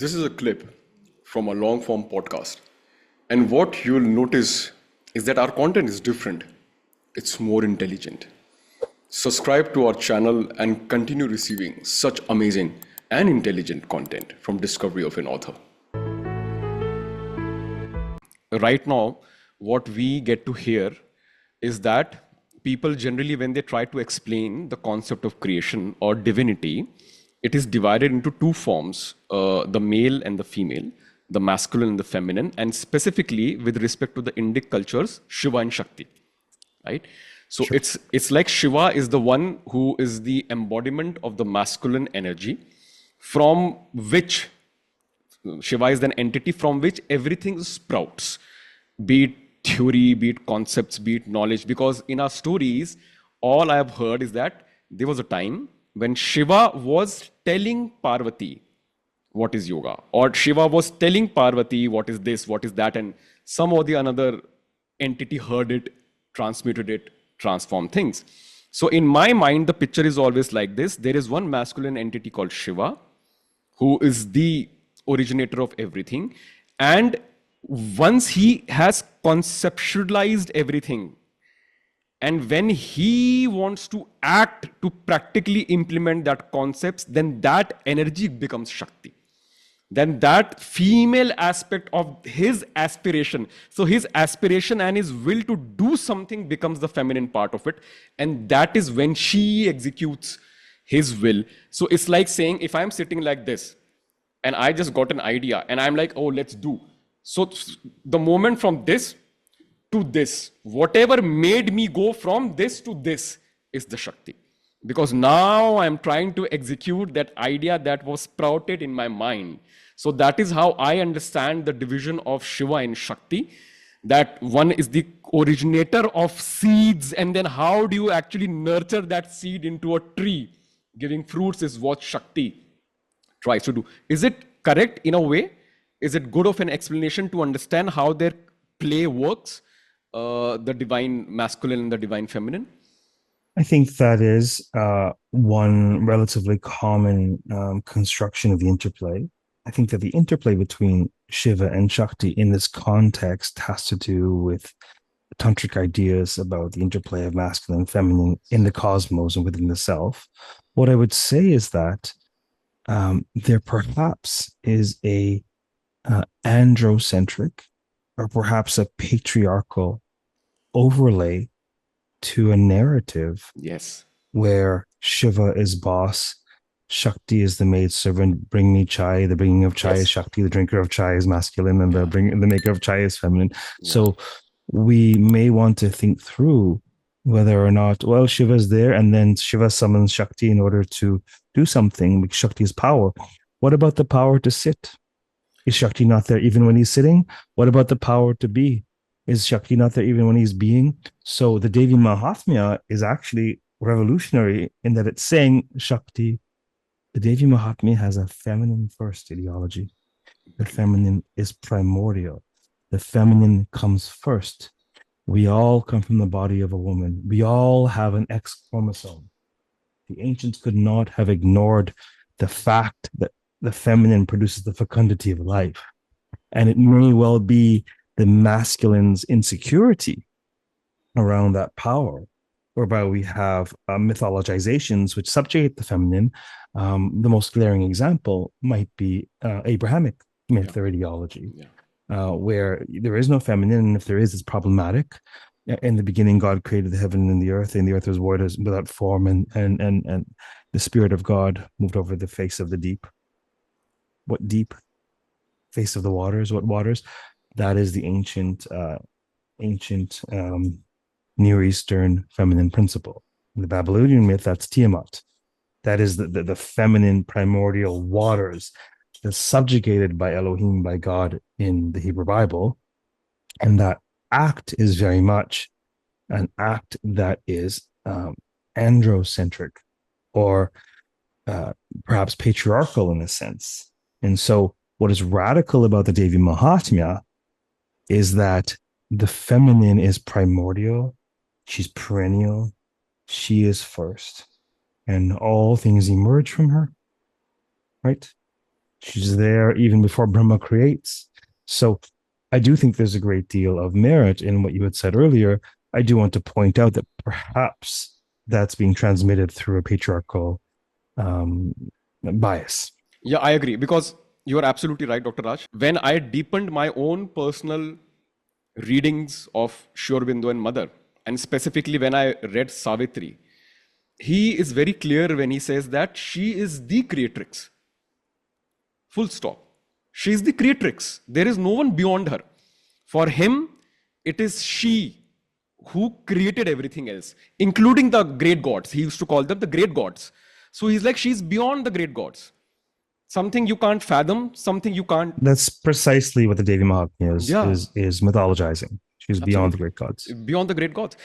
This is a clip from a long form podcast. And what you'll notice is that our content is different, it's more intelligent. Subscribe to our channel and continue receiving such amazing and intelligent content from Discovery of an Author. Right now, what we get to hear is that people generally, when they try to explain the concept of creation or divinity, it is divided into two forms, the male and the female, the masculine and the feminine, and specifically with respect to the Indic cultures, Shiva and Shakti, right? So sure. It's like Shiva is the one who is the embodiment of the masculine energy, from which Shiva is an entity from which everything sprouts, be it theory, be it concepts, be it knowledge. Because in our stories, all I have heard is that there was a time when Shiva was telling Parvati what is yoga, or Shiva was telling Parvati what is this, what is that, and some or the another entity heard it, transmuted it, transformed things. So in my mind, the picture is always like this. There is one masculine entity called Shiva, who is the originator of everything. And once he has conceptualized everything, and when he wants to act to practically implement that concepts, then that energy becomes Shakti. Then that female aspect of his aspiration, so his aspiration and his will to do something becomes the feminine part of it. And that is when she executes his will. So it's like saying, if I'm sitting like this, and I just got an idea, and I'm like, oh, let's do. So the moment from this to this, whatever made me go from this to this is the Shakti. Because now I'm trying to execute that idea that was sprouted in my mind. So that is how I understand the division of Shiva and Shakti. That one is the originator of seeds, and then how do you actually nurture that seed into a tree? Giving fruits is what Shakti tries to do. Is it correct in a way? Is it good of an explanation to understand how their play works, the divine masculine and the divine feminine? I think that is one relatively common construction of the interplay. I think that the interplay between Shiva and Shakti in this context has to do with Tantric ideas about the interplay of masculine and feminine in the cosmos and within the self. What I would say is that there perhaps is a androcentric or perhaps a patriarchal overlay to a narrative, yes, where Shiva is boss, Shakti is the maid servant, bring me chai, the bringing of chai yes, is Shakti, the drinker of chai is masculine, and the maker of chai is feminine. Yeah. So we may want to think through whether or not, well, Shiva is there, and then Shiva summons Shakti in order to do something, because Shakti is power. What about the power to sit? Is Shakti not there even when he's sitting? What about the power to be? Is Shakti not there even when he's being? So the Devi Mahatmya is actually revolutionary in that it's saying Shakti. The Devi Mahatmya has a feminine first ideology. The feminine is primordial. The feminine comes first. We all come from the body of a woman. We all have an X chromosome. The ancients could not have ignored the fact that the feminine produces the fecundity of life. And it may well be the masculine's insecurity around that power, whereby we have mythologizations which subjugate the feminine. The most glaring example might be Abrahamic myth or ideology, where there is no feminine, and if there is, it's problematic. In the beginning, God created the heaven and the earth was void, without form, and the Spirit of God moved over the face of the deep. What deep? Face of the waters. What waters? That is the ancient Near Eastern feminine principle. In the Babylonian myth, that's Tiamat. That is the feminine primordial waters that's subjugated by Elohim, by God in the Hebrew Bible. And that act is very much an act that is androcentric, or perhaps patriarchal in a sense. And so what is radical about the Devi Mahatmya is that the feminine is primordial, she's perennial, she is first, and all things emerge from her, right? She's there even before Brahma creates. So I do think there's a great deal of merit in what you had said earlier. I do want to point out that perhaps that's being transmitted through a patriarchal bias. Yeah, I agree, because you are absolutely right, Dr. Raj. When I deepened my own personal readings of Sri Aurobindo and Mother, and specifically when I read Savitri, he is very clear when he says that she is the creatrix. Full stop. She is the creatrix. There is no one beyond her. For him, it is she who created everything else, including the great gods. He used to call them the great gods. So he's like, she's beyond the great gods. Something you can't fathom, something you can't. That's precisely what the Devi Mahatmya Yeah, is mythologizing. She's beyond the absolutely. great gods. Beyond the great gods.